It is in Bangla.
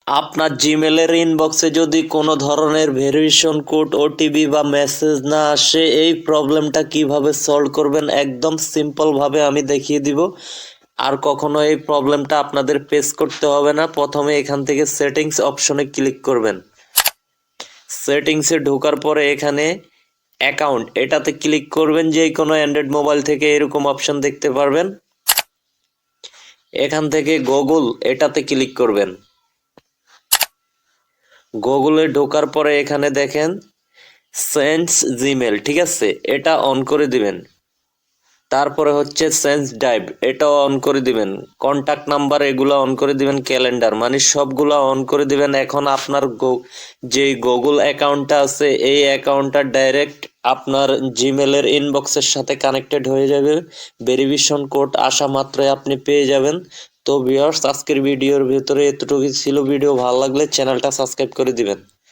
আপনার জিমেলের ইনবক্সে যদি কোনো ধরনের ভেরিফিকেশন কোড, ওটিপি বা মেসেজ না আসে, এই প্রবলেমটা কিভাবে সলভ করবেন একদম সিম্পলভাবে আমি দেখিয়ে দিব। আর কখনো এই প্রবলেমটা আপনাদের ফেস করতে হবে না। প্রথমে এখান থেকে সেটিংস অপশনে ক্লিক করবেন। সেটিংসে ঢোকার পরে এখানে অ্যাকাউন্ট এটাতে ক্লিক করবেন। যে কোনো অ্যান্ড্রয়েড মোবাইল থেকে এরকম অপশন দেখতে পারবেন। এখান থেকে গুগল এটাতে ক্লিক করবেন। গুগলে ঢোকার পরে এখানে দেখেন সেন্স জিমেল, ঠিক আছে, এটা অন করে দিবেন। তারপরে হচ্ছে সেন্স ড্রাইভ, এটাও অন করে দিবেন। কন্টাক্ট নাম্বার এগুলো অন করে দিবেন। ক্যালেন্ডার মানে সবগুলো অন করে দিবেন। এখন আপনার যে গুগল অ্যাকাউন্টটা আছে এই অ্যাকাউন্টটা ডাইরেক্ট আপনার জিমেলের ইনবক্সের সাথে কানেক্টেড হয়ে যাবে। ভেরিফিকেশন কোড আসা মাত্রই আপনি পেয়ে যাবেন। তো ভিউয়ার্স, আজকের ভিডিওর ভিতরে এতটুকুই ছিল। ভিডিও ভালো লাগলে চ্যানেলটা সাবস্ক্রাইব করে দিবেন।